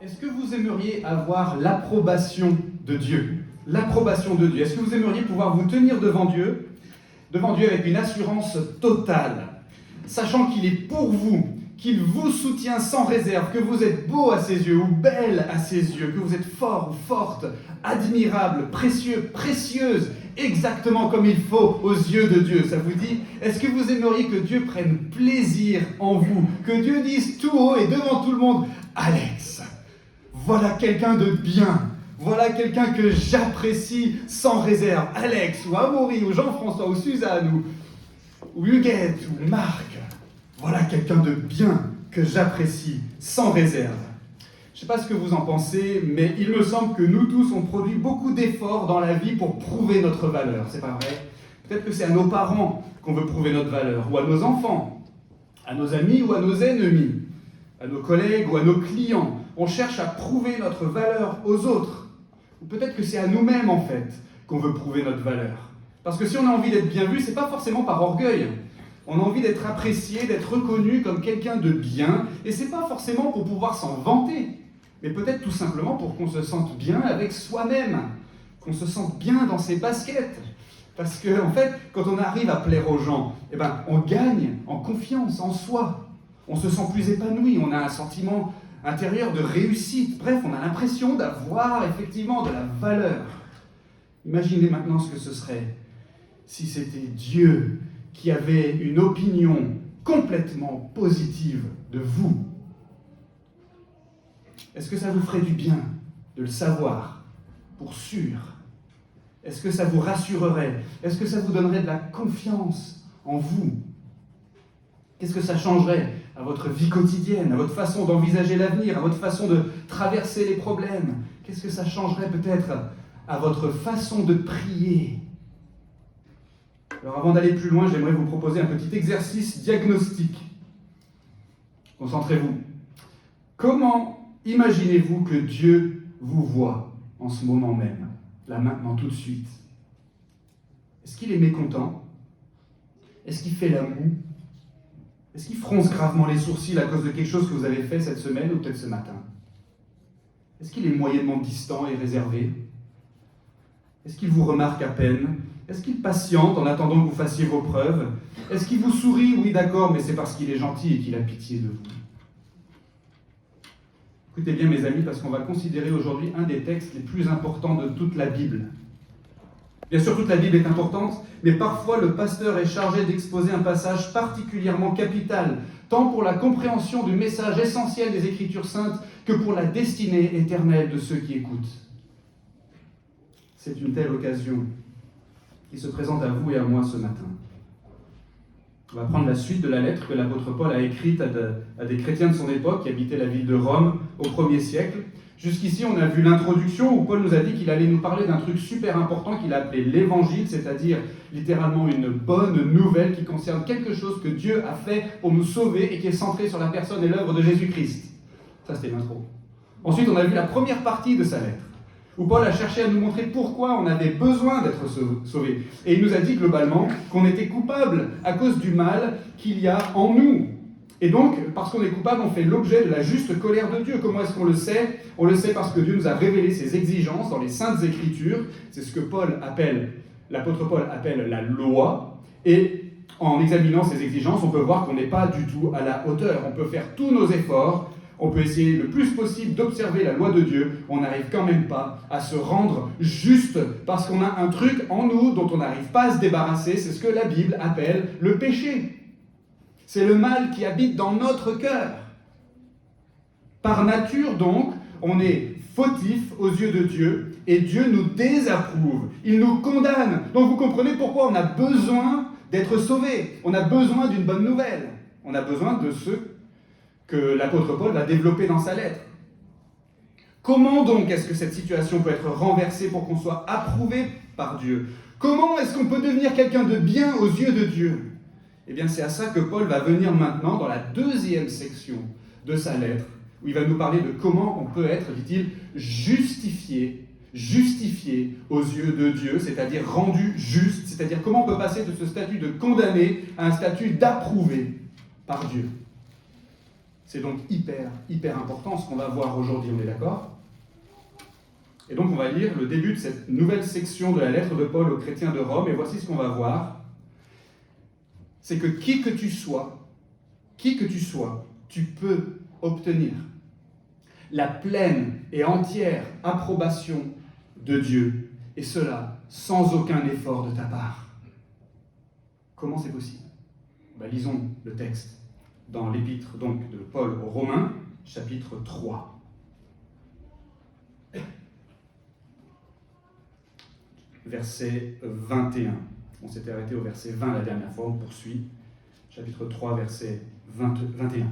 Est-ce que vous aimeriez avoir l'approbation de Dieu? L'approbation de Dieu. Est-ce que vous aimeriez pouvoir vous tenir devant Dieu avec une assurance totale, sachant qu'il est pour vous, qu'il vous soutient sans réserve, que vous êtes beau à ses yeux ou belle à ses yeux, que vous êtes fort ou forte, admirable, précieux, précieuse, exactement comme il faut aux yeux de Dieu. Ça vous dit? Est-ce que vous aimeriez que Dieu prenne plaisir en vous, que Dieu dise tout haut et devant tout le monde: Alex, voilà quelqu'un de bien, voilà quelqu'un que j'apprécie sans réserve. Alex, ou Amaury, ou Jean-François, ou Suzanne, ou Huguette, ou Marc, voilà quelqu'un de bien que j'apprécie sans réserve. Je ne sais pas ce que vous en pensez, mais il me semble que nous tous, on produit beaucoup d'efforts dans la vie pour prouver notre valeur, c'est pas vrai? Peut-être que c'est à nos parents qu'on veut prouver notre valeur, ou à nos enfants, à nos amis ou à nos ennemis, à nos collègues ou à nos clients. On cherche à prouver notre valeur aux autres. Ou peut-être que c'est à nous-mêmes, en fait, qu'on veut prouver notre valeur. Parce que si on a envie d'être bien vu, c'est pas forcément par orgueil. On a envie d'être apprécié, d'être reconnu comme quelqu'un de bien, et c'est pas forcément pour pouvoir s'en vanter, mais peut-être tout simplement pour qu'on se sente bien avec soi-même, qu'on se sente bien dans ses baskets. Parce que, en fait, quand on arrive à plaire aux gens, on gagne en confiance en soi. On se sent plus épanoui, on a un sentiment intérieur de réussite. Bref, on a l'impression d'avoir effectivement de la valeur. Imaginez maintenant ce que ce serait si c'était Dieu qui avait une opinion complètement positive de vous. Est-ce que ça vous ferait du bien de le savoir, pour sûr? Est-ce que ça vous rassurerait? Est-ce que ça vous donnerait de la confiance en vous? Qu'est-ce que ça changerait à votre vie quotidienne, à votre façon d'envisager l'avenir, à votre façon de traverser les problèmes? Qu'est-ce que ça changerait peut-être à votre façon de prier? Alors avant d'aller plus loin, j'aimerais vous proposer un petit exercice diagnostique. Concentrez-vous. Comment imaginez-vous que Dieu vous voit en ce moment même, là maintenant, tout de suite? Est-ce qu'il est mécontent? Est-ce qu'il fait la moue? Est-ce qu'il fronce gravement les sourcils à cause de quelque chose que vous avez fait cette semaine ou peut-être ce matin? Est-ce qu'il est moyennement distant et réservé? Est-ce qu'il vous remarque à peine? Est-ce qu'il patiente en attendant que vous fassiez vos preuves? Est-ce qu'il vous sourit? Oui, d'accord, mais c'est parce qu'il est gentil et qu'il a pitié de vous. Écoutez bien, mes amis, parce qu'on va considérer aujourd'hui un des textes les plus importants de toute la Bible. Bien sûr, toute la Bible est importante, mais parfois le pasteur est chargé d'exposer un passage particulièrement capital, tant pour la compréhension du message essentiel des Écritures saintes que pour la destinée éternelle de ceux qui écoutent. C'est une telle occasion qui se présente à vous et à moi ce matin. On va prendre la suite de la lettre que l'apôtre Paul a écrite à des chrétiens de son époque qui habitaient la ville de Rome au 1er siècle. Jusqu'ici, on a vu l'introduction où Paul nous a dit qu'il allait nous parler d'un truc super important qu'il a appelé l'évangile, c'est-à-dire littéralement une bonne nouvelle qui concerne quelque chose que Dieu a fait pour nous sauver et qui est centré sur la personne et l'œuvre de Jésus-Christ. Ça, c'était l'intro. Ensuite, on a vu la première partie de sa lettre, où Paul a cherché à nous montrer pourquoi on avait besoin d'être sauvé. Et il nous a dit globalement qu'on était coupable à cause du mal qu'il y a en nous. Et donc, parce qu'on est coupable, on fait l'objet de la juste colère de Dieu. Comment est-ce qu'on le sait? On le sait parce que Dieu nous a révélé ses exigences dans les Saintes Écritures. C'est ce que l'apôtre Paul appelle la loi. Et en examinant ces exigences, on peut voir qu'on n'est pas du tout à la hauteur. On peut faire tous nos efforts. On peut essayer le plus possible d'observer la loi de Dieu, on n'arrive quand même pas à se rendre juste parce qu'on a un truc en nous dont on n'arrive pas à se débarrasser, c'est ce que la Bible appelle le péché. C'est le mal qui habite dans notre cœur. Par nature donc, on est fautif aux yeux de Dieu et Dieu nous désapprouve, il nous condamne. Donc vous comprenez pourquoi on a besoin d'être sauvé, on a besoin d'une bonne nouvelle, on a besoin de ce que l'apôtre Paul va développer dans sa lettre. Comment donc est-ce que cette situation peut être renversée pour qu'on soit approuvé par Dieu? Comment est-ce qu'on peut devenir quelqu'un de bien aux yeux de Dieu? Eh bien, c'est à ça que Paul va venir maintenant dans la deuxième section de sa lettre, où il va nous parler de comment on peut être, dit-il, justifié aux yeux de Dieu, c'est-à-dire rendu juste, c'est-à-dire comment on peut passer de ce statut de condamné à un statut d'approuvé par Dieu. C'est donc hyper important ce qu'on va voir aujourd'hui, on est d'accord? Et donc on va lire le début de cette nouvelle section de la lettre de Paul aux chrétiens de Rome, et voici ce qu'on va voir. C'est que qui que tu sois, tu peux obtenir la pleine et entière approbation de Dieu, et cela sans aucun effort de ta part. Comment c'est possible? Lisons le texte dans l'épître donc de Paul aux Romains, chapitre 3. Verset 21. On s'était arrêté au verset 20 la dernière fois, on poursuit. Chapitre 3, verset 21.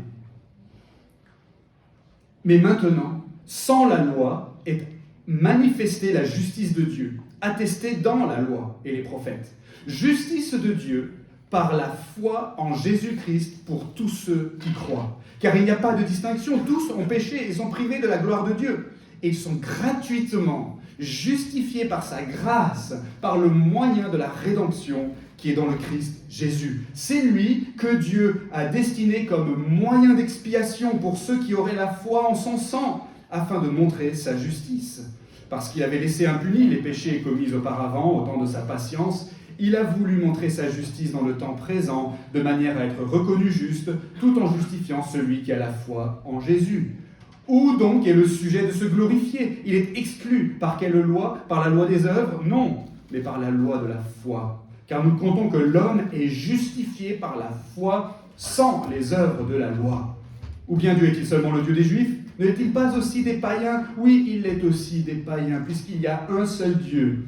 Mais maintenant, sans la loi, est manifestée la justice de Dieu, attestée dans la loi et les prophètes. Justice de Dieu par la foi en Jésus-Christ pour tous ceux qui croient. Car il n'y a pas de distinction, tous ont péché et sont privés de la gloire de Dieu. Et ils sont gratuitement justifiés par sa grâce, par le moyen de la rédemption qui est dans le Christ Jésus. C'est lui que Dieu a destiné comme moyen d'expiation pour ceux qui auraient la foi en son sang, afin de montrer sa justice. Parce qu'il avait laissé impunis les péchés commis auparavant, au temps de sa patience, il a voulu montrer sa justice dans le temps présent, de manière à être reconnu juste, tout en justifiant celui qui a la foi en Jésus. Où donc est le sujet de se glorifier? Il est exclu. Par quelle loi? Par la loi des œuvres? Non, mais par la loi de la foi. Car nous comptons que l'homme est justifié par la foi sans les œuvres de la loi. Ou bien Dieu est-il seulement le Dieu des Juifs? N'est-il pas aussi des païens? Oui, il est aussi des païens, puisqu'il y a un seul Dieu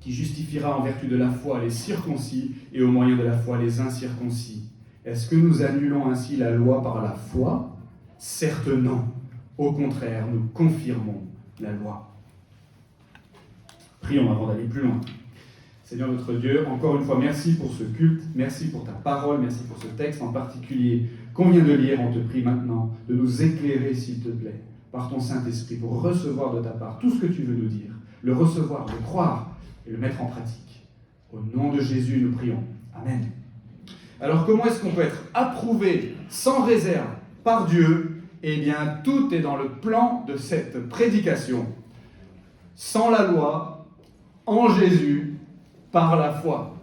qui justifiera en vertu de la foi les circoncis et au moyen de la foi les incirconcis. Est-ce que nous annulons ainsi la loi par la foi? Certes non. Au contraire, nous confirmons la loi. Prions avant d'aller plus loin. Seigneur notre Dieu, encore une fois, merci pour ce culte, merci pour ta parole, merci pour ce texte en particulier qu'on vient de lire. On te prie maintenant de nous éclairer, s'il te plaît, par ton Saint-Esprit, pour recevoir de ta part tout ce que tu veux nous dire, le recevoir, le croire et le mettre en pratique. Au nom de Jésus, nous prions. Amen. Alors, comment est-ce qu'on peut être approuvé sans réserve par Dieu? Eh bien, tout est dans le plan de cette prédication. Sans la loi, en Jésus, par la foi.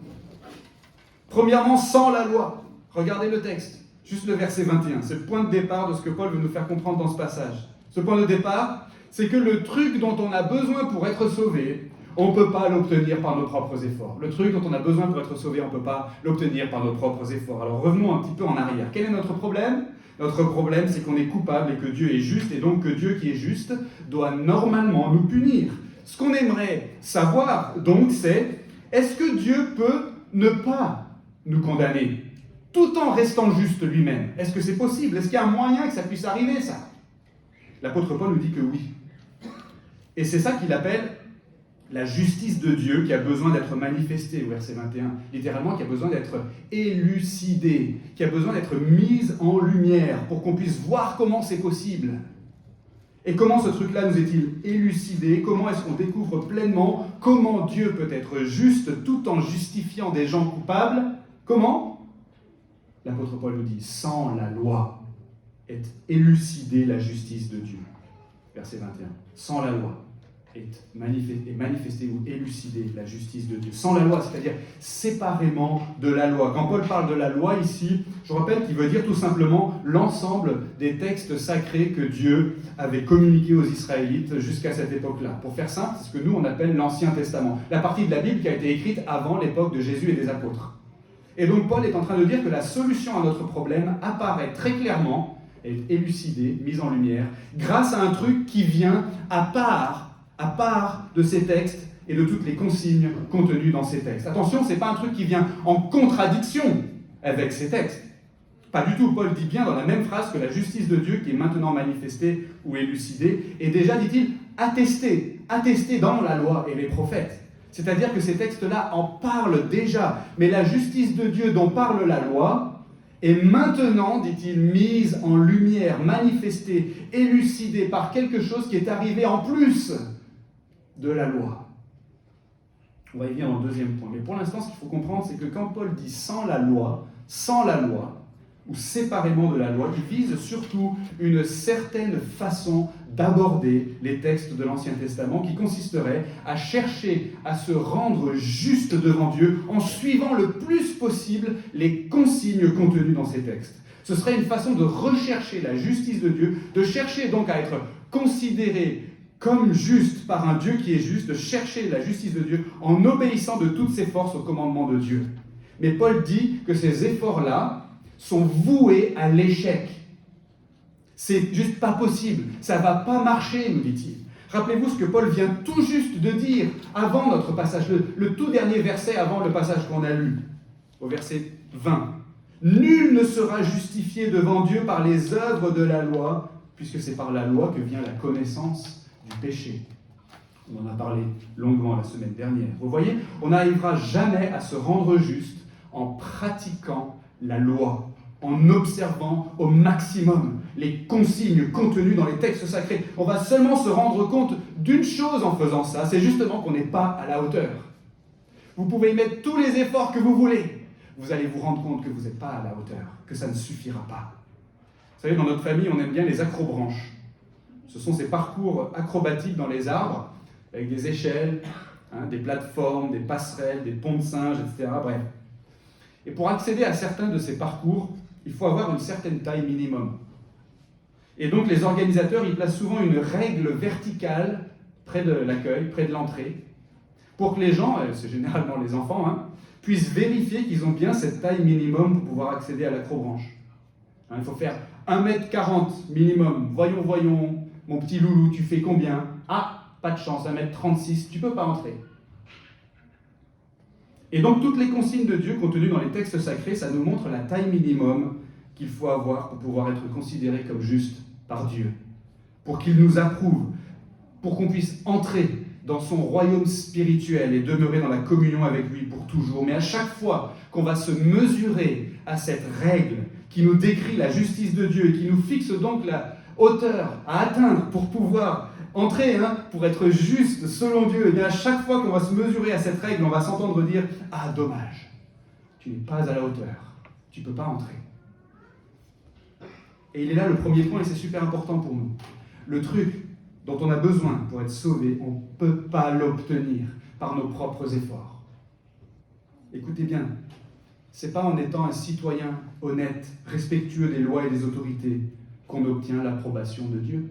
Premièrement, sans la loi. Regardez le texte, juste le verset 21. C'est le point de départ de ce que Paul veut nous faire comprendre dans ce passage. Ce point de départ, c'est que le truc dont on a besoin pour être sauvé, on ne peut pas l'obtenir par nos propres efforts. Le truc dont on a besoin pour être sauvé, on ne peut pas l'obtenir par nos propres efforts. Alors revenons un petit peu en arrière. Quel est notre problème? Notre problème, c'est qu'on est coupable et que Dieu est juste, et donc que Dieu qui est juste doit normalement nous punir. Ce qu'on aimerait savoir, donc, c'est est-ce que Dieu peut ne pas nous condamner, tout en restant juste lui-même? Est-ce que c'est possible? Est-ce qu'il y a un moyen que ça puisse arriver, ça? L'apôtre Paul nous dit que oui. Et c'est ça qu'il appelle la justice de Dieu qui a besoin d'être manifestée, au verset 21, littéralement, qui a besoin d'être élucidée, qui a besoin d'être mise en lumière pour qu'on puisse voir comment c'est possible. Et comment ce truc-là nous est-il élucidé? Comment est-ce qu'on découvre pleinement comment Dieu peut être juste tout en justifiant des gens coupables? Comment? L'apôtre Paul nous dit, sans la loi est élucidée la justice de Dieu. Verset 21. Sans la loi est manifestée ou élucidée la justice de Dieu. Sans la loi, c'est-à-dire séparément de la loi. Quand Paul parle de la loi ici, je rappelle qu'il veut dire tout simplement l'ensemble des textes sacrés que Dieu avait communiqués aux Israélites jusqu'à cette époque-là. Pour faire simple, c'est ce que nous on appelle l'Ancien Testament. La partie de la Bible qui a été écrite avant l'époque de Jésus et des apôtres. Et donc Paul est en train de dire que la solution à notre problème apparaît très clairement, est élucidée, mise en lumière, grâce à un truc qui vient à part de ces textes et de toutes les consignes contenues dans ces textes. Attention, ce n'est pas un truc qui vient en contradiction avec ces textes. Pas du tout. Paul dit bien dans la même phrase que la justice de Dieu qui est maintenant manifestée ou élucidée est déjà, dit-il, attestée dans la loi et les prophètes. C'est-à-dire que ces textes-là en parlent déjà. Mais la justice de Dieu dont parle la loi est maintenant, dit-il, mise en lumière, manifestée, élucidée par quelque chose qui est arrivé en plus de la loi. On va y venir dans le deuxième point. Mais pour l'instant, ce qu'il faut comprendre, c'est que quand Paul dit sans la loi, ou séparément de la loi, il vise surtout une certaine façon d'aborder les textes de l'Ancien Testament qui consisterait à chercher à se rendre juste devant Dieu en suivant le plus possible les consignes contenues dans ces textes. Ce serait une façon de rechercher la justice de Dieu, de chercher donc à être considéré comme juste par un Dieu qui est juste, de chercher la justice de Dieu en obéissant de toutes ses forces au commandement de Dieu. Mais Paul dit que ces efforts-là sont voués à l'échec. C'est juste pas possible, ça va pas marcher, nous dit-il. Rappelez-vous ce que Paul vient tout juste de dire avant notre passage, le tout dernier verset avant le passage qu'on a lu, au verset 20. Nul ne sera justifié devant Dieu par les œuvres de la loi, puisque c'est par la loi que vient la connaissance du péché. On en a parlé longuement la semaine dernière. Vous voyez, on n'arrivera jamais à se rendre juste en pratiquant la loi, en observant au maximum les consignes contenues dans les textes sacrés. On va seulement se rendre compte d'une chose en faisant ça, c'est justement qu'on n'est pas à la hauteur. Vous pouvez y mettre tous les efforts que vous voulez. Vous allez vous rendre compte que vous n'êtes pas à la hauteur, que ça ne suffira pas. Vous savez, dans notre famille, on aime bien les acrobranches. Ce sont ces parcours acrobatiques dans les arbres, avec des échelles, des plateformes, des passerelles, des ponts de singes, etc. Bref. Et pour accéder à certains de ces parcours, il faut avoir une certaine taille minimum. Et donc les organisateurs, ils placent souvent une règle verticale près de l'accueil, près de l'entrée, pour que les gens, c'est généralement les enfants, puissent vérifier qu'ils ont bien cette taille minimum pour pouvoir accéder à l'acrobranche. Il faut faire 1m40 minimum. Voyons, mon petit loulou, tu fais combien? Ah, pas de chance, 1m36, tu ne peux pas entrer. Et donc toutes les consignes de Dieu contenues dans les textes sacrés, ça nous montre la taille minimum qu'il faut avoir pour pouvoir être considéré comme juste par Dieu, pour qu'il nous approuve, pour qu'on puisse entrer dans son royaume spirituel et demeurer dans la communion avec lui pour toujours. Mais à chaque fois qu'on va se mesurer à cette règle qui nous décrit la justice de Dieu et qui nous fixe donc la hauteur à atteindre pour pouvoir entrer, pour être juste selon Dieu, et bien à chaque fois qu'on va se mesurer à cette règle, on va s'entendre dire « Ah, dommage, tu n'es pas à la hauteur, tu ne peux pas entrer. » Et il est là le premier point, et c'est super important pour nous. Le truc dont on a besoin pour être sauvé, on ne peut pas l'obtenir par nos propres efforts. Écoutez bien, ce n'est pas en étant un citoyen honnête, respectueux des lois et des autorités, qu'on obtient l'approbation de Dieu.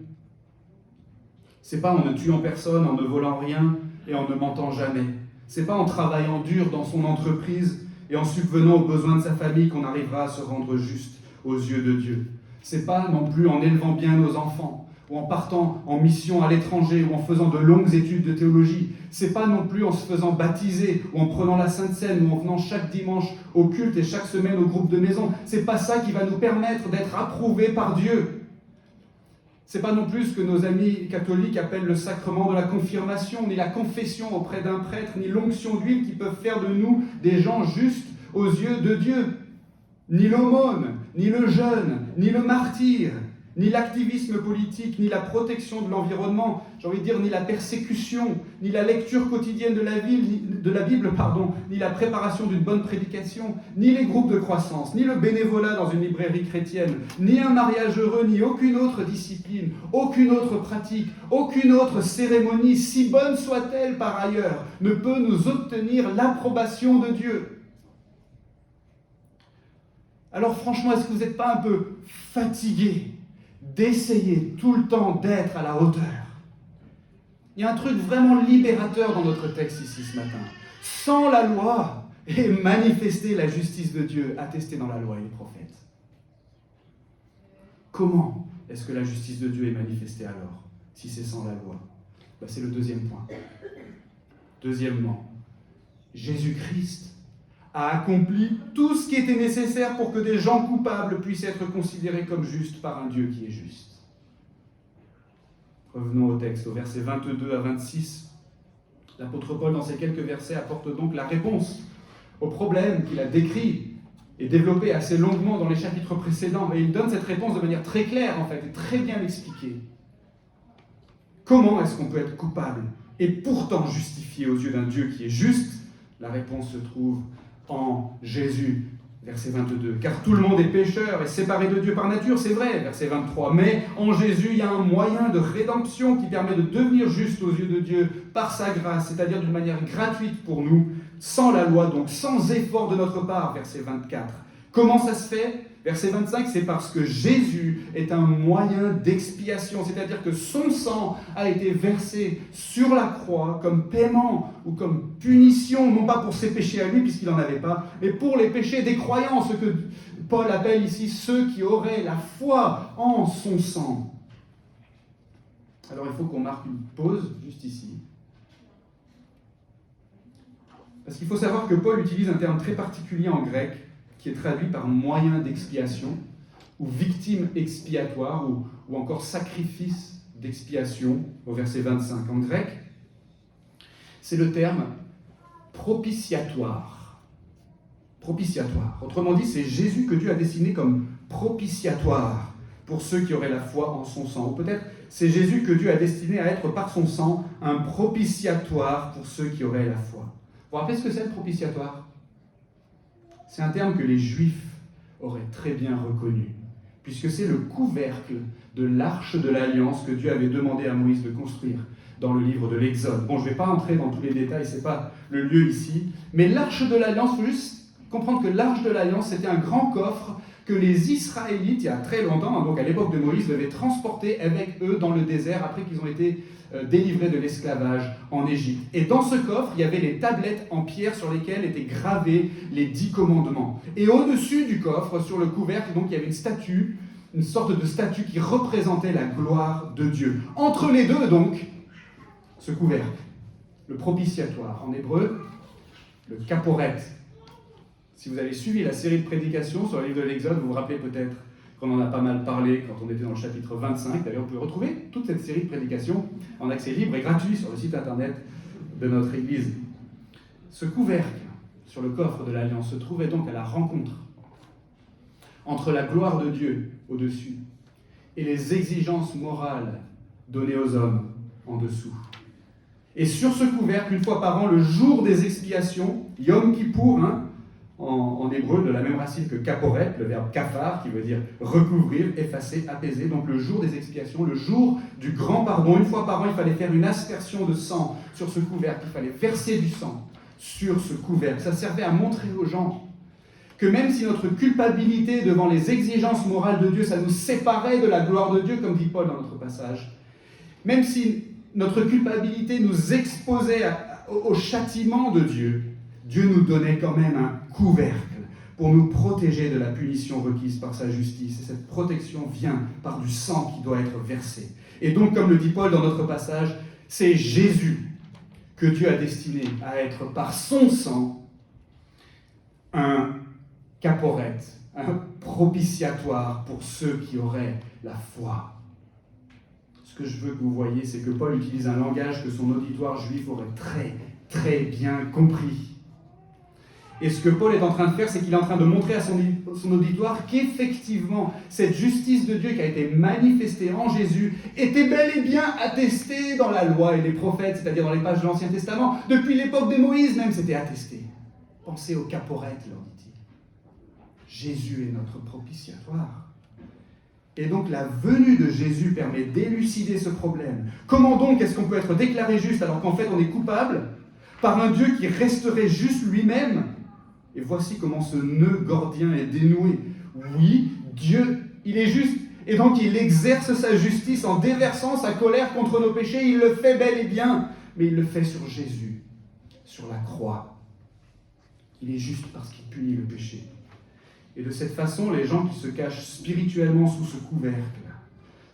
Ce n'est pas en ne tuant personne, en ne volant rien et en ne mentant jamais. Ce n'est pas en travaillant dur dans son entreprise et en subvenant aux besoins de sa famille qu'on arrivera à se rendre juste aux yeux de Dieu. Ce n'est pas non plus en élevant bien nos enfants, ou en partant en mission à l'étranger, ou en faisant de longues études de théologie. Ce n'est pas non plus en se faisant baptiser, ou en prenant la Sainte Seine, ou en venant chaque dimanche au culte et chaque semaine au groupe de maison. Ce n'est pas ça qui va nous permettre d'être approuvés par Dieu. Ce n'est pas non plus ce que nos amis catholiques appellent le sacrement de la confirmation, ni la confession auprès d'un prêtre, ni l'onction d'huile qui peuvent faire de nous des gens justes aux yeux de Dieu. Ni l'aumône, ni le jeûne, ni le martyre, ni l'activisme politique, ni la protection de l'environnement, j'ai envie de dire, ni la persécution, ni la lecture quotidienne de la Bible, ni la préparation d'une bonne prédication, ni les groupes de croissance, ni le bénévolat dans une librairie chrétienne, ni un mariage heureux, ni aucune autre discipline, aucune autre pratique, aucune autre cérémonie, si bonne soit-elle par ailleurs, ne peut nous obtenir l'approbation de Dieu. Alors franchement, est-ce que vous n'êtes pas un peu fatigué d'essayer tout le temps d'être à la hauteur? Il y a un truc vraiment libérateur dans notre texte ici ce matin. Sans la loi et manifester la justice de Dieu attestée dans la loi et les prophètes. Comment est-ce que la justice de Dieu est manifestée alors, si c'est sans la loi? C'est le deuxième point. Deuxièmement, Jésus-Christ a accompli tout ce qui était nécessaire pour que des gens coupables puissent être considérés comme justes par un Dieu qui est juste. Revenons au texte, au versets 22 à 26. L'apôtre Paul, dans ces quelques versets, apporte donc la réponse au problème qu'il a décrit et développé assez longuement dans les chapitres précédents. Et il donne cette réponse de manière très claire, en fait, et très bien expliquée. Comment est-ce qu'on peut être coupable et pourtant justifié aux yeux d'un Dieu qui est juste? La réponse se trouve en Jésus. verset 22. Car tout le monde est pécheur et séparé de Dieu par nature, c'est vrai, verset 23. Mais en Jésus, il y a un moyen de rédemption qui permet de devenir juste aux yeux de Dieu par sa grâce, c'est-à-dire d'une manière gratuite pour nous, sans la loi, donc sans effort de notre part, verset 24. Comment ça se fait ? Verset 25, c'est parce que Jésus est un moyen d'expiation, c'est-à-dire que son sang a été versé sur la croix comme paiement ou comme punition, non pas pour ses péchés à lui, puisqu'il n'en avait pas, mais pour les péchés des croyants, ce que Paul appelle ici ceux qui auraient la foi en son sang. Alors il faut qu'on marque une pause juste ici. Parce qu'il faut savoir que Paul utilise un terme très particulier en grec, qui est traduit par moyen d'expiation, ou victime expiatoire, ou encore sacrifice d'expiation, au verset 25. En grec, c'est le terme propitiatoire. Propitiatoire. Autrement dit, c'est Jésus que Dieu a dessiné comme propitiatoire pour ceux qui auraient la foi en son sang. Ou peut-être, c'est Jésus que Dieu a destiné à être par son sang un propitiatoire pour ceux qui auraient la foi. Vous vous rappelez ce que c'est le propitiatoire ? C'est un terme que les Juifs auraient très bien reconnu, puisque c'est le couvercle de l'arche de l'Alliance que Dieu avait demandé à Moïse de construire dans le livre de l'Exode. Bon, je ne vais pas entrer dans tous les détails, ce n'est pas le lieu ici, mais l'arche de l'Alliance, il faut juste comprendre que l'arche de l'Alliance, c'était un grand coffre que les Israélites, il y a très longtemps, donc à l'époque de Moïse, devaient transporter avec eux dans le désert après qu'ils ont été délivrés de l'esclavage en Égypte. Et dans ce coffre, il y avait les tablettes en pierre sur lesquelles étaient gravés les 10 commandements. Et au-dessus du coffre, sur le couvercle, donc, il y avait une statue, une sorte de statue qui représentait la gloire de Dieu. Entre les deux, donc, ce couvercle, le propitiatoire, en hébreu, le kaporet. Si vous avez suivi la série de prédications sur le livre de l'Exode, vous vous rappelez peut-être qu'on en a pas mal parlé quand on était dans le chapitre 25. D'ailleurs, vous pouvez retrouver toute cette série de prédications en accès libre et gratuit sur le site internet de notre Église. Ce couvercle sur le coffre de l'Alliance se trouvait donc à la rencontre entre la gloire de Dieu au-dessus et les exigences morales données aux hommes en dessous. Et sur ce couvercle, une fois par an, le jour des expiations, Yom Kippour, en hébreu, de la même racine que kaporet, le verbe kafar, qui veut dire recouvrir, effacer, apaiser. Donc le jour des expiations, le jour du grand pardon. Une fois par an, il fallait faire une aspersion de sang sur ce couvercle. Il fallait verser du sang sur ce couvercle. Ça servait à montrer aux gens que même si notre culpabilité devant les exigences morales de Dieu, ça nous séparait de la gloire de Dieu, comme dit Paul dans notre passage, même si notre culpabilité nous exposait au châtiment de Dieu, Dieu nous donnait quand même un couvercle pour nous protéger de la punition requise par sa justice. Et cette protection vient par du sang qui doit être versé. Et donc, comme le dit Paul dans notre passage, c'est Jésus que Dieu a destiné à être par son sang un kaporet, un propitiatoire pour ceux qui auraient la foi. Ce que je veux que vous voyez, c'est que Paul utilise un langage que son auditoire juif aurait très, très bien compris. Et ce que Paul est en train de faire, c'est qu'il est en train de montrer à son auditoire qu'effectivement, cette justice de Dieu qui a été manifestée en Jésus était bel et bien attestée dans la loi et les prophètes, c'est-à-dire dans les pages de l'Ancien Testament. Depuis l'époque de Moïse même, c'était attesté. Pensez au kaporet, leur dit-il. Jésus est notre propitiatoire. Et donc la venue de Jésus permet d'élucider ce problème. Comment donc est-ce qu'on peut être déclaré juste alors qu'en fait on est coupable par un Dieu qui resterait juste lui-même? Et voici comment ce nœud gordien est dénoué. Oui, Dieu, il est juste, et donc il exerce sa justice en déversant sa colère contre nos péchés. Il le fait bel et bien, mais il le fait sur Jésus, sur la croix. Il est juste parce qu'il punit le péché. Et de cette façon, les gens qui se cachent spirituellement sous ce couvercle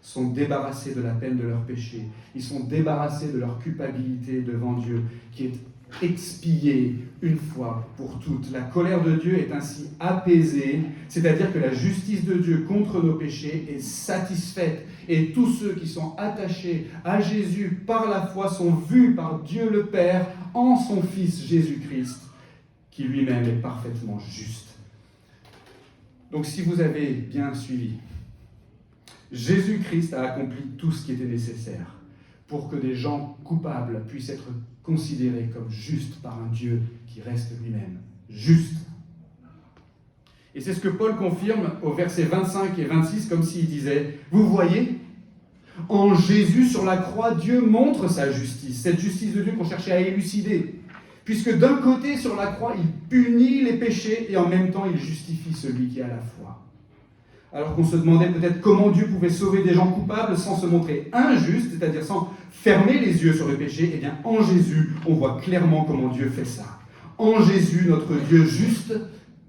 sont débarrassés de la peine de leur péché. Ils sont débarrassés de leur culpabilité devant Dieu, qui est expiée une fois pour toutes. La colère de Dieu est ainsi apaisée, c'est-à-dire que la justice de Dieu contre nos péchés est satisfaite. Et tous ceux qui sont attachés à Jésus par la foi sont vus par Dieu le Père en son Fils Jésus-Christ, qui lui-même est parfaitement juste. Donc si vous avez bien suivi, Jésus-Christ a accompli tout ce qui était nécessaire pour que des gens coupables puissent être considérés comme justes par un Dieu qui reste lui-même juste. Et c'est ce que Paul confirme au verset 25 et 26, comme s'il disait « Vous voyez, en Jésus sur la croix, Dieu montre sa justice, cette justice de Dieu qu'on cherchait à élucider. Puisque d'un côté, sur la croix, il punit les péchés et en même temps, il justifie celui qui a la foi. » Alors qu'on se demandait peut-être comment Dieu pouvait sauver des gens coupables sans se montrer injuste, c'est-à-dire sans fermer les yeux sur le péché, eh bien en Jésus, on voit clairement comment Dieu fait ça. En Jésus, notre Dieu juste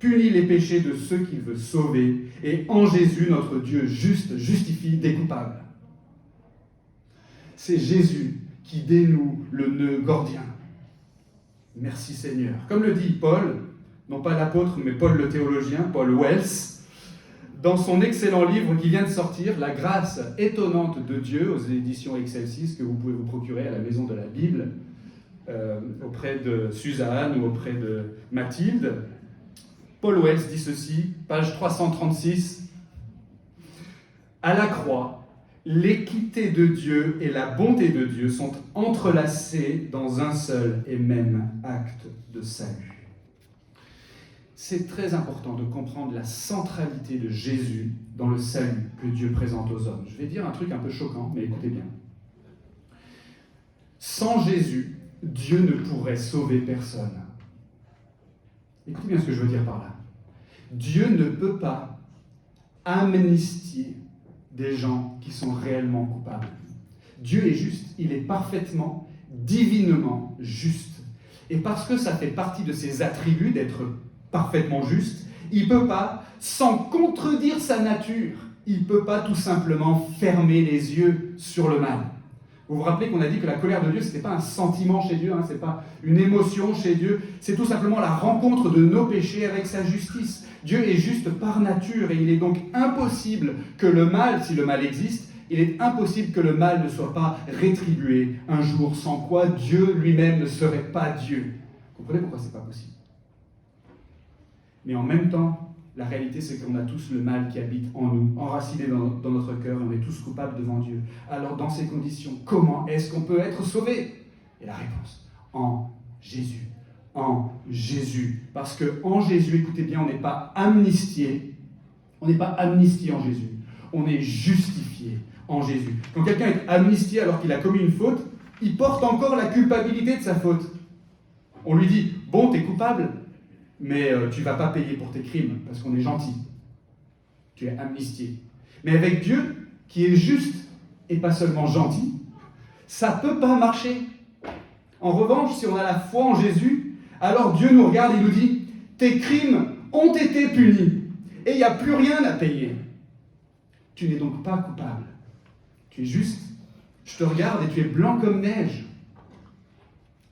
punit les péchés de ceux qu'il veut sauver, et en Jésus, notre Dieu juste justifie des coupables. C'est Jésus qui dénoue le nœud gordien. Merci Seigneur. Comme le dit Paul, non pas l'apôtre, mais Paul le théologien, Paul Wells, dans son excellent livre qui vient de sortir, La grâce étonnante de Dieu, aux éditions Excelsis, que vous pouvez vous procurer à la Maison de la Bible, auprès de Suzanne ou auprès de Mathilde. Paul Wells dit ceci, page 336. « À la croix, l'équité de Dieu et la bonté de Dieu sont entrelacées dans un seul et même acte de salut. » C'est très important de comprendre la centralité de Jésus dans le salut que Dieu présente aux hommes. Je vais dire un truc un peu choquant, mais écoutez bien. Sans Jésus, Dieu ne pourrait sauver personne. Écoutez bien ce que je veux dire par là. Dieu ne peut pas amnistier des gens qui sont réellement coupables. Dieu est juste, il est parfaitement, divinement juste. Et parce que ça fait partie de ses attributs d'être parfaitement juste, il ne peut pas, sans contredire sa nature, il ne peut pas tout simplement fermer les yeux sur le mal. Vous vous rappelez qu'on a dit que la colère de Dieu, ce n'était pas un sentiment chez Dieu, ce n'est pas une émotion chez Dieu, c'est tout simplement la rencontre de nos péchés avec sa justice. Dieu est juste par nature et il est donc impossible que le mal, si le mal existe, il est impossible que le mal ne soit pas rétribué un jour, sans quoi Dieu lui-même ne serait pas Dieu. Vous comprenez pourquoi ce n'est pas possible? Mais en même temps, la réalité, c'est qu'on a tous le mal qui habite en nous, enraciné dans notre cœur, et on est tous coupables devant Dieu. Alors, dans ces conditions, comment est-ce qu'on peut être sauvé? Et la réponse, en Jésus. En Jésus. Parce qu'en Jésus, écoutez bien, on n'est pas amnistié. On n'est pas amnistié en Jésus. On est justifié en Jésus. Quand quelqu'un est amnistié alors qu'il a commis une faute, il porte encore la culpabilité de sa faute. On lui dit, bon, t'es coupable, mais tu ne vas pas payer pour tes crimes, parce qu'on est gentil. Tu es amnistié. Mais avec Dieu, qui est juste et pas seulement gentil, ça ne peut pas marcher. En revanche, si on a la foi en Jésus, alors Dieu nous regarde et nous dit, tes crimes ont été punis, et il n'y a plus rien à payer. Tu n'es donc pas coupable. Tu es juste. Je te regarde et tu es blanc comme neige.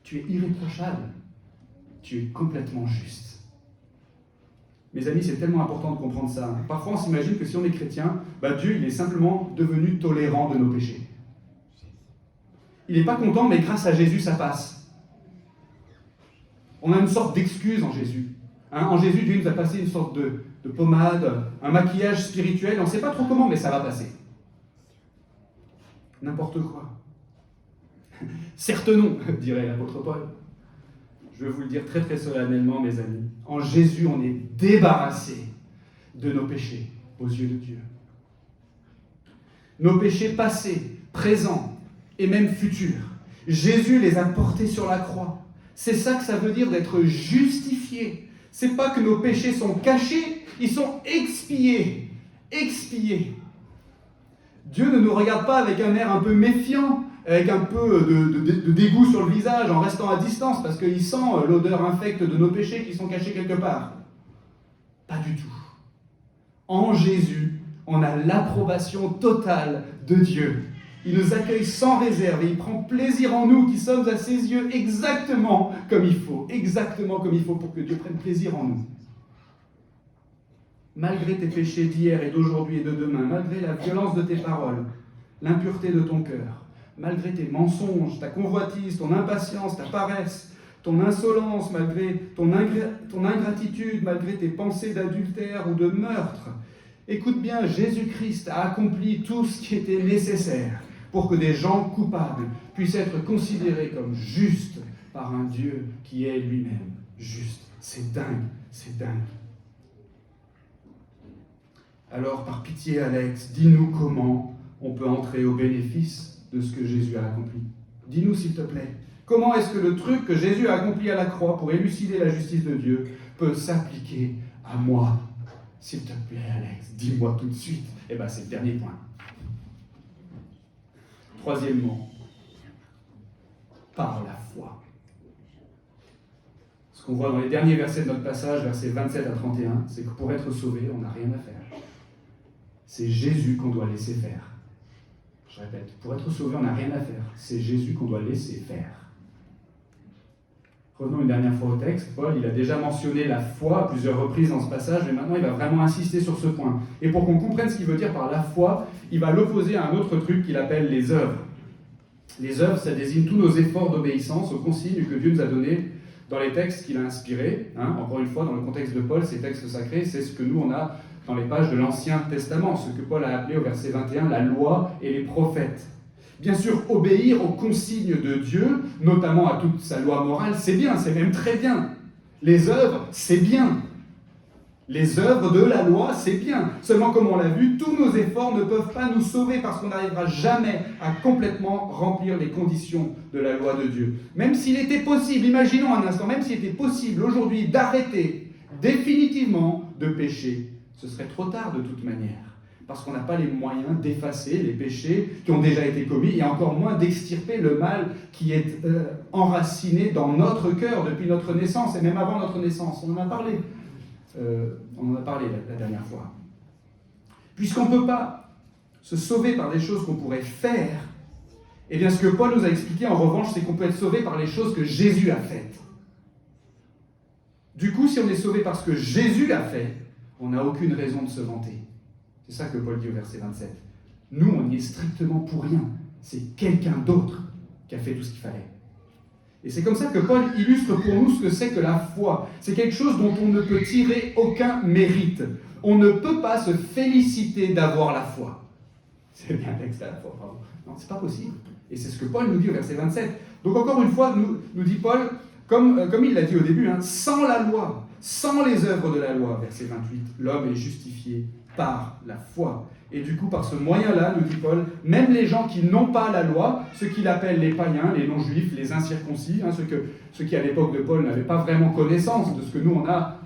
Tu es irréprochable. Tu es complètement juste. Mes amis, c'est tellement important de comprendre ça. Parfois, on s'imagine que si on est chrétien, Dieu, il est simplement devenu tolérant de nos péchés. Il n'est pas content, mais grâce à Jésus, ça passe. On a une sorte d'excuse en Jésus. En Jésus, Dieu nous a passé une sorte de pommade, un maquillage spirituel. On ne sait pas trop comment, mais ça va passer. N'importe quoi. Certes non, dirait l'apôtre Paul. Je veux vous le dire très très solennellement, mes amis. En Jésus, on est débarrassé de nos péchés aux yeux de Dieu. Nos péchés passés, présents et même futurs. Jésus les a portés sur la croix. C'est ça que ça veut dire d'être justifié. C'est pas que nos péchés sont cachés, ils sont expiés. Expiés. Dieu ne nous regarde pas avec un air un peu méfiant, avec un peu de dégoût sur le visage, en restant à distance, parce qu'il sent l'odeur infecte de nos péchés qui sont cachés quelque part. Pas du tout. En Jésus, on a l'approbation totale de Dieu. Il nous accueille sans réserve et il prend plaisir en nous qui sommes à ses yeux exactement comme il faut pour que Dieu prenne plaisir en nous. Malgré tes péchés d'hier et d'aujourd'hui et de demain, malgré la violence de tes paroles, l'impureté de ton cœur, malgré tes mensonges, ta convoitise, ton impatience, ta paresse, ton insolence, malgré ton ingratitude, malgré tes pensées d'adultère ou de meurtre, écoute bien, Jésus-Christ a accompli tout ce qui était nécessaire pour que des gens coupables puissent être considérés comme justes par un Dieu qui est lui-même juste. C'est dingue, c'est dingue. Alors, par pitié, Alex, dis-nous comment on peut entrer au bénéfice de ce que Jésus a accompli. Dis-nous, s'il te plaît, comment est-ce que le truc que Jésus a accompli à la croix pour élucider la justice de Dieu peut s'appliquer à moi? S'il te plaît, Alex, dis-moi tout de suite. Eh bien, c'est le dernier point. Troisièmement, par la foi. Ce qu'on voit dans les derniers versets de notre passage, versets 27 à 31, c'est que pour être sauvé, on n'a rien à faire. C'est Jésus qu'on doit laisser faire. Je répète, pour être sauvé, on n'a rien à faire. C'est Jésus qu'on doit laisser faire. Revenons une dernière fois au texte. Paul, il a déjà mentionné la foi à plusieurs reprises dans ce passage, mais maintenant il va vraiment insister sur ce point. Et pour qu'on comprenne ce qu'il veut dire par la foi, il va l'opposer à un autre truc qu'il appelle les œuvres. Les œuvres, ça désigne tous nos efforts d'obéissance aux consignes que Dieu nous a données dans les textes qu'il a inspirés. Encore une fois, dans le contexte de Paul, ces textes sacrés, c'est ce que nous, on a dans les pages de l'Ancien Testament, ce que Paul a appelé au verset 21 la loi et les prophètes. Bien sûr, obéir aux consignes de Dieu, notamment à toute sa loi morale, c'est bien, c'est même très bien. Les œuvres, c'est bien. Les œuvres de la loi, c'est bien. Seulement, comme on l'a vu, tous nos efforts ne peuvent pas nous sauver parce qu'on n'arrivera jamais à complètement remplir les conditions de la loi de Dieu. Même s'il était possible, imaginons un instant, même s'il était possible aujourd'hui d'arrêter définitivement de pécher, ce serait trop tard de toute manière. Parce qu'on n'a pas les moyens d'effacer les péchés qui ont déjà été commis, et encore moins d'extirper le mal qui est enraciné dans notre cœur depuis notre naissance, et même avant notre naissance. On en a parlé. La dernière fois. Puisqu'on ne peut pas se sauver par des choses qu'on pourrait faire, eh bien ce que Paul nous a expliqué en revanche, c'est qu'on peut être sauvé par les choses que Jésus a faites. Du coup, si on est sauvé par ce que Jésus a fait, on n'a aucune raison de se vanter. C'est ça que Paul dit au verset 27. Nous, on n'y est strictement pour rien. C'est quelqu'un d'autre qui a fait tout ce qu'il fallait. Et c'est comme ça que Paul illustre pour nous ce que c'est que la foi. C'est quelque chose dont on ne peut tirer aucun mérite. On ne peut pas se féliciter d'avoir la foi. C'est bien le texte à la foi, pardon. Non, c'est pas possible. Et c'est ce que Paul nous dit au verset 27. Donc encore une fois, nous dit Paul, comme il l'a dit au début, sans la loi, sans les œuvres de la loi, verset 28, l'homme est justifié par la foi. Et du coup, par ce moyen-là, nous dit Paul, même les gens qui n'ont pas la loi, ceux qu'il appelle les païens, les non-juifs, les incirconcis, ceux qui à l'époque de Paul n'avaient pas vraiment connaissance de ce que nous on a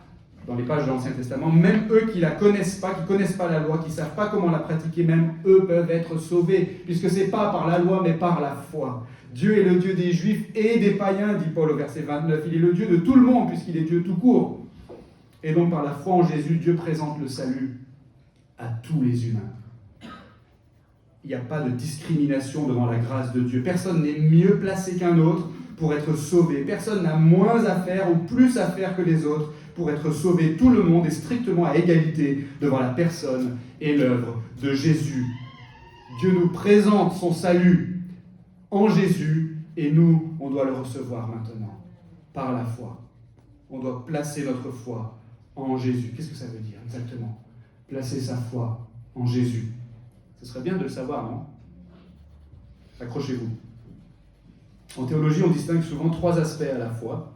dans les pages de l'Ancien Testament, même eux qui la connaissent pas, qui connaissent pas la loi, qui savent pas comment la pratiquer, même eux peuvent être sauvés, puisque c'est pas par la loi, mais par la foi. Dieu est le Dieu des Juifs et des païens, dit Paul au verset 29. Il est le Dieu de tout le monde, puisqu'il est Dieu tout court. Et donc, par la foi en Jésus, Dieu présente le salut à tous les humains. Il n'y a pas de discrimination devant la grâce de Dieu. Personne n'est mieux placé qu'un autre pour être sauvé. Personne n'a moins à faire ou plus à faire que les autres pour être sauvé. Tout le monde est strictement à égalité devant la personne et l'œuvre de Jésus. Dieu nous présente son salut en Jésus et nous, on doit le recevoir maintenant par la foi. On doit placer notre foi en Jésus. Qu'est-ce que ça veut dire exactement? Placer sa foi en Jésus. Ce serait bien de le savoir, non? Accrochez-vous. En théologie, on distingue souvent trois aspects à la foi.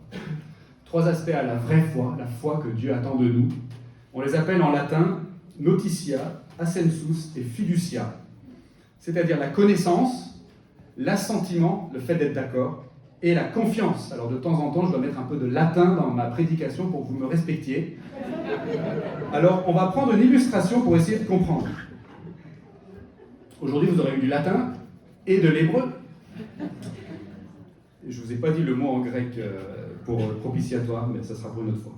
Trois aspects à la vraie foi, la foi que Dieu attend de nous. On les appelle en latin notitia, assensus et fiducia. C'est-à-dire la connaissance, l'assentiment, le fait d'être d'accord, et la confiance. Alors de temps en temps, je dois mettre un peu de latin dans ma prédication pour que vous me respectiez. Alors, on va prendre une illustration pour essayer de comprendre. Aujourd'hui, vous aurez eu du latin et de l'hébreu. Je ne vous ai pas dit le mot en grec pour propitiatoire, mais ça sera pour une autre fois.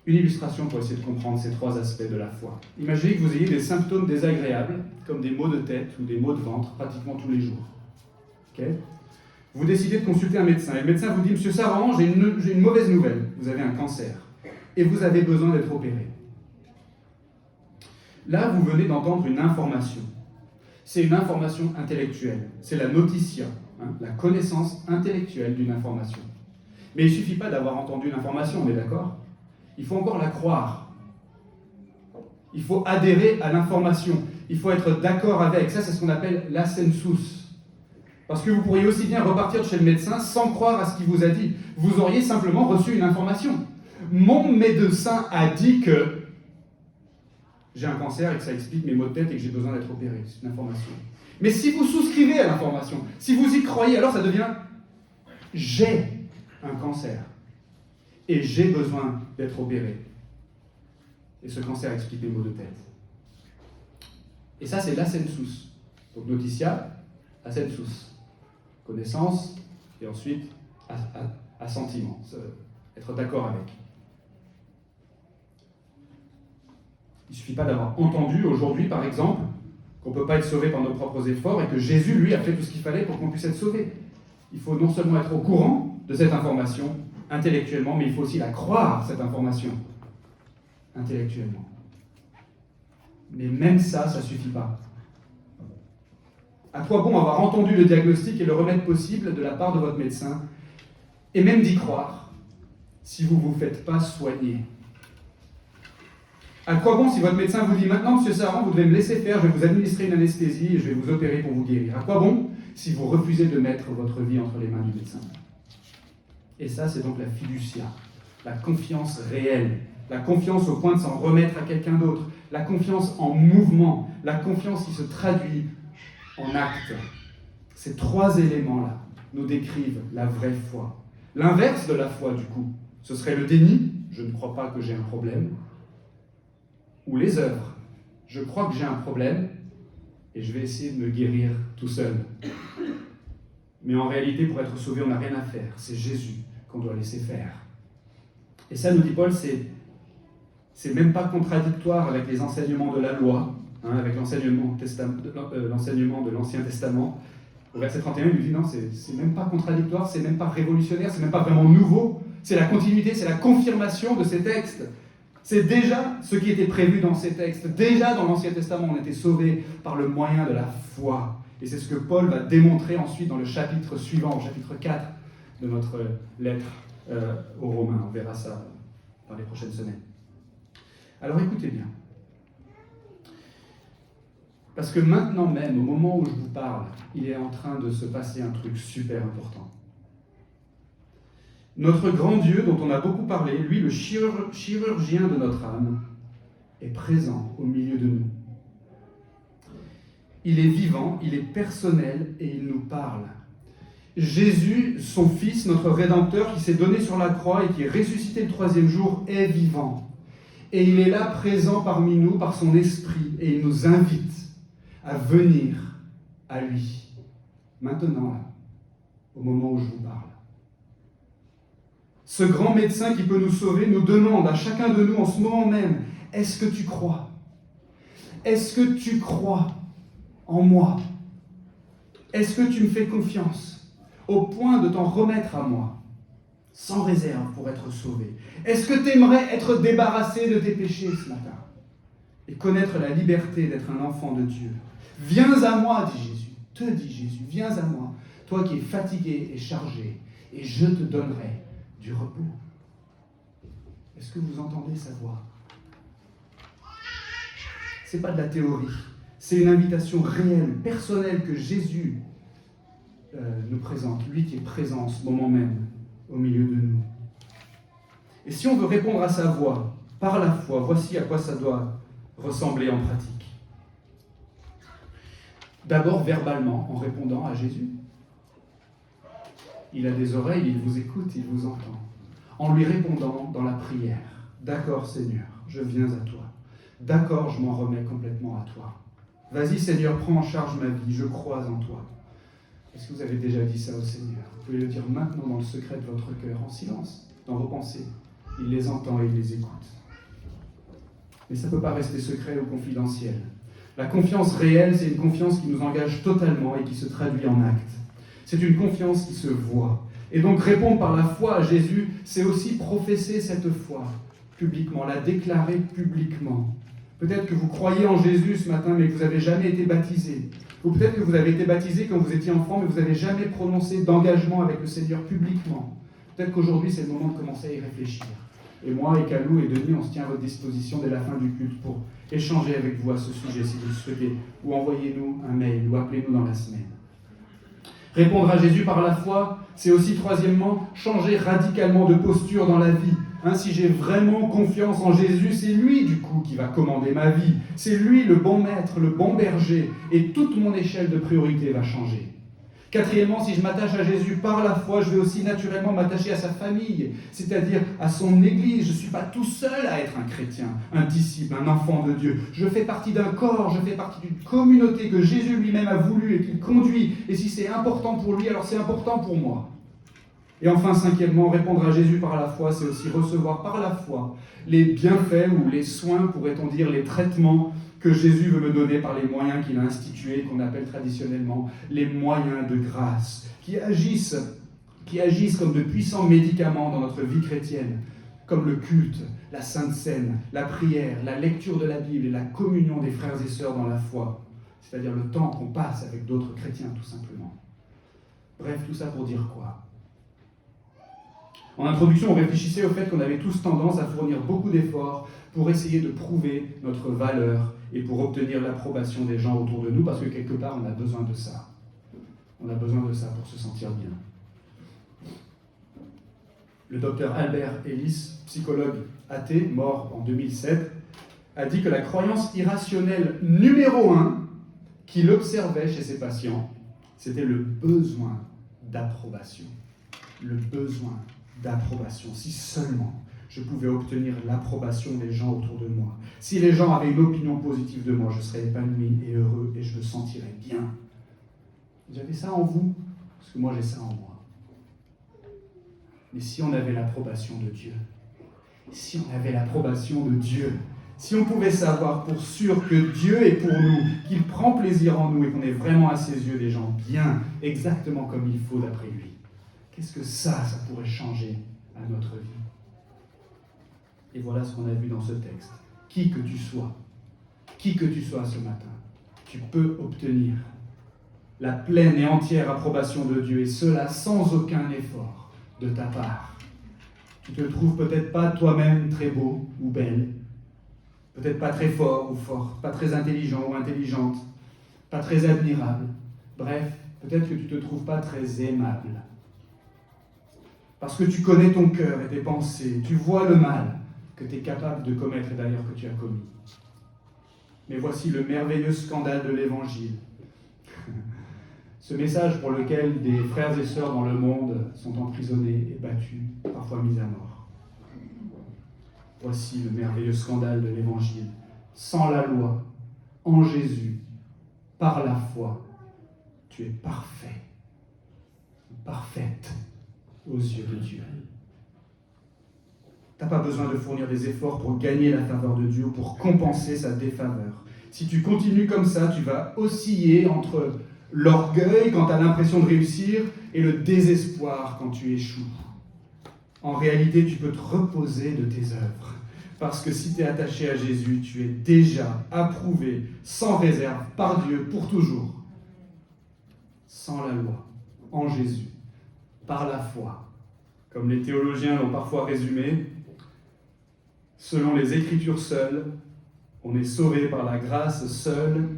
Une illustration pour essayer de comprendre ces trois aspects de la foi. Imaginez que vous ayez des symptômes désagréables, comme des maux de tête ou des maux de ventre, pratiquement tous les jours. Okay. Vous décidez de consulter un médecin, et le médecin vous dit « Monsieur Savant, j'ai une mauvaise nouvelle, vous avez un cancer, et vous avez besoin d'être opéré. » Là, vous venez d'entendre une information. C'est une information intellectuelle, c'est la notitia, la connaissance intellectuelle d'une information. Mais il ne suffit pas d'avoir entendu une information, on est d'accord? Il faut encore la croire. Il faut adhérer à l'information. Il faut être d'accord avec. Ça, c'est ce qu'on appelle l'assensus. Parce que vous pourriez aussi bien repartir de chez le médecin sans croire à ce qu'il vous a dit. Vous auriez simplement reçu une information. Mon médecin a dit que j'ai un cancer et que ça explique mes maux de tête et que j'ai besoin d'être opéré. C'est une information. Mais si vous souscrivez à l'information, si vous y croyez, alors ça devient j'ai un cancer et j'ai besoin d'être opéré. Et ce cancer explique mes maux de tête. Et ça, c'est l'assensus. Donc notitia, assensus. Connaissance et ensuite assentiment. Être d'accord avec. Il ne suffit pas d'avoir entendu aujourd'hui, par exemple, qu'on ne peut pas être sauvé par nos propres efforts et que Jésus, lui, a fait tout ce qu'il fallait pour qu'on puisse être sauvé. Il faut non seulement être au courant de cette information intellectuellement, mais il faut aussi la croire, cette information, intellectuellement. Mais même ça, ça ne suffit pas. À quoi bon avoir entendu le diagnostic et le remède possible de la part de votre médecin, et même d'y croire, si vous ne vous faites pas soigner? À quoi bon si votre médecin vous dit « Maintenant, monsieur Saran, vous devez me laisser faire, je vais vous administrer une anesthésie et je vais vous opérer pour vous guérir ». À quoi bon si vous refusez de mettre votre vie entre les mains du médecin? Et ça, c'est donc la fiducia, la confiance réelle, la confiance au point de s'en remettre à quelqu'un d'autre, la confiance en mouvement, la confiance qui se traduit en acte. Ces trois éléments-là nous décrivent la vraie foi. L'inverse de la foi, du coup, ce serait le déni, je ne crois pas que j'ai un problème, ou les œuvres, je crois que j'ai un problème et je vais essayer de me guérir tout seul. Mais en réalité, pour être sauvé, on n'a rien à faire. C'est Jésus qu'on doit laisser faire. Et ça, nous dit Paul, c'est même pas contradictoire avec les enseignements de la loi, avec l'enseignement de l'Ancien Testament. Au verset 31, il nous dit non, c'est même pas contradictoire, c'est même pas révolutionnaire, c'est même pas vraiment nouveau. C'est la continuité, c'est la confirmation de ces textes. C'est déjà ce qui était prévu dans ces textes. Déjà dans l'Ancien Testament, on était sauvés par le moyen de la foi. Et c'est ce que Paul va démontrer ensuite dans le chapitre suivant, au chapitre 4 de notre lettre aux Romains. On verra ça dans les prochaines semaines. Alors écoutez bien. Parce que maintenant même, au moment où je vous parle, il est en train de se passer un truc super important. Notre grand Dieu, dont on a beaucoup parlé, lui, le chirurgien de notre âme, est présent au milieu de nous. Il est vivant, il est personnel et il nous parle. Jésus, son Fils, notre Rédempteur, qui s'est donné sur la croix et qui est ressuscité le troisième jour, est vivant. Et il est là, présent parmi nous, par son esprit, et il nous invite à venir à lui, maintenant, là, au moment où je vous parle. Ce grand médecin qui peut nous sauver nous demande à chacun de nous en ce moment même, est-ce que tu crois? Est-ce que tu crois en moi? Est-ce que tu me fais confiance au point de t'en remettre à moi, sans réserve pour être sauvé? Est-ce que tu aimerais être débarrassé de tes péchés ce matin et connaître la liberté d'être un enfant de Dieu? Viens à moi, dit Jésus, te dit Jésus, viens à moi, toi qui es fatigué et chargé, et je te donnerai du repos. Est-ce que vous entendez sa voix? Ce n'est pas de la théorie, c'est une invitation réelle, personnelle que Jésus nous présente, lui qui est présent en ce moment même au milieu de nous. Et si on veut répondre à sa voix par la foi, voici à quoi ça doit ressembler en pratique. D'abord verbalement, en répondant à Jésus. Il a des oreilles, il vous écoute, il vous entend. En lui répondant dans la prière. D'accord Seigneur, je viens à toi. D'accord, je m'en remets complètement à toi. Vas-y Seigneur, prends en charge ma vie, je crois en toi. Est-ce que vous avez déjà dit ça au Seigneur? Vous pouvez le dire maintenant dans le secret de votre cœur, en silence, dans vos pensées. Il les entend et il les écoute. Mais ça ne peut pas rester secret ou confidentiel. La confiance réelle, c'est une confiance qui nous engage totalement et qui se traduit en acte. C'est une confiance qui se voit. Et donc répondre par la foi à Jésus, c'est aussi professer cette foi publiquement, la déclarer publiquement. Peut-être que vous croyez en Jésus ce matin, mais que vous n'avez jamais été baptisé. Ou peut-être que vous avez été baptisé quand vous étiez enfant, mais vous n'avez jamais prononcé d'engagement avec le Seigneur publiquement. Peut-être qu'aujourd'hui, c'est le moment de commencer à y réfléchir. Et moi, et Kalou et Denis, on se tient à votre disposition dès la fin du culte pour échanger avec vous à ce sujet, si vous le souhaitez. Ou envoyez-nous un mail, ou appelez-nous dans la semaine. Répondre à Jésus par la foi, c'est aussi, troisièmement, changer radicalement de posture dans la vie. Si j'ai vraiment confiance en Jésus, c'est lui du coup qui va commander ma vie. C'est lui le bon maître, le bon berger, et toute mon échelle de priorité va changer. Quatrièmement, si je m'attache à Jésus par la foi, je vais aussi naturellement m'attacher à sa famille, c'est-à-dire à son Église. Je ne suis pas tout seul à être un chrétien, un disciple, un enfant de Dieu. Je fais partie d'un corps, je fais partie d'une communauté que Jésus lui-même a voulu et qu'il conduit. Et si c'est important pour lui, alors c'est important pour moi. Et enfin, cinquièmement, répondre à Jésus par la foi, c'est aussi recevoir par la foi les bienfaits ou les soins, pourrait-on dire, les traitements que Jésus veut me donner par les moyens qu'il a institués, qu'on appelle traditionnellement les moyens de grâce, qui agissent comme de puissants médicaments dans notre vie chrétienne, comme le culte, la Sainte Seine, la prière, la lecture de la Bible et la communion des frères et sœurs dans la foi, c'est-à-dire le temps qu'on passe avec d'autres chrétiens, tout simplement. Bref, tout ça pour dire quoi ? En introduction, on réfléchissait au fait qu'on avait tous tendance à fournir beaucoup d'efforts pour essayer de prouver notre valeur et pour obtenir l'approbation des gens autour de nous, parce que quelque part, on a besoin de ça. On a besoin de ça pour se sentir bien. Le docteur Albert Ellis, psychologue athée, mort en 2007, a dit que la croyance irrationnelle numéro 1 qu'il observait chez ses patients, c'était le besoin d'approbation. Le besoin d'approbation. Si seulement je pouvais obtenir l'approbation des gens autour de moi. Si les gens avaient une opinion positive de moi, je serais épanoui et heureux et je me sentirais bien. Vous avez ça en vous? Parce que moi j'ai ça en moi. Mais si on avait l'approbation de Dieu, si on avait l'approbation de Dieu, si on pouvait savoir pour sûr que Dieu est pour nous, qu'il prend plaisir en nous et qu'on est vraiment à ses yeux des gens bien, exactement comme il faut d'après lui, qu'est-ce que ça pourrait changer à notre vie? Et voilà ce qu'on a vu dans ce texte. Qui que tu sois ce matin, tu peux obtenir la pleine et entière approbation de Dieu, et cela sans aucun effort de ta part. Tu te trouves peut-être pas toi-même très beau ou belle, peut-être pas très fort ou forte, pas très intelligent ou intelligente, pas très admirable. Bref, peut-être que tu ne te trouves pas très aimable. Parce que tu connais ton cœur et tes pensées, tu vois le mal que tu es capable de commettre et d'ailleurs que tu as commis. Mais voici le merveilleux scandale de l'Évangile. Ce message pour lequel des frères et sœurs dans le monde sont emprisonnés et battus, parfois mis à mort. Voici le merveilleux scandale de l'Évangile. Sans la loi, en Jésus, par la foi, tu es parfait, parfaite aux yeux de Dieu. Tu n'as pas besoin de fournir des efforts pour gagner la faveur de Dieu ou pour compenser sa défaveur. Si tu continues comme ça, tu vas osciller entre l'orgueil quand tu as l'impression de réussir et le désespoir quand tu échoues. En réalité, tu peux te reposer de tes œuvres. Parce que si tu es attaché à Jésus, tu es déjà approuvé, sans réserve, par Dieu, pour toujours. Sans la loi, en Jésus, par la foi. Comme les théologiens l'ont parfois résumé, selon les Écritures seules, on est sauvé par la grâce seule,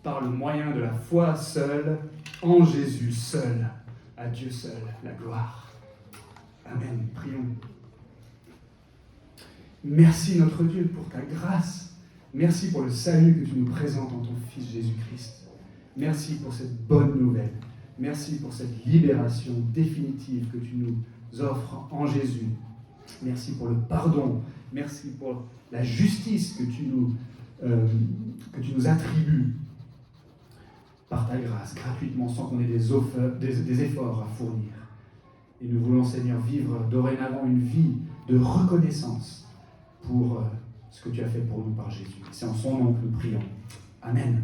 par le moyen de la foi seule, en Jésus seul, à Dieu seul, la gloire. Amen. Prions. Merci notre Dieu pour ta grâce. Merci pour le salut que tu nous présentes en ton Fils Jésus-Christ. Merci pour cette bonne nouvelle. Merci pour cette libération définitive que tu nous offres en Jésus. Merci pour le pardon. Merci pour la justice que tu nous attribues par ta grâce, gratuitement, sans qu'on ait des efforts à fournir. Et nous voulons, Seigneur, vivre dorénavant une vie de reconnaissance pour ce que tu as fait pour nous par Jésus. C'est en son nom que nous prions. Amen.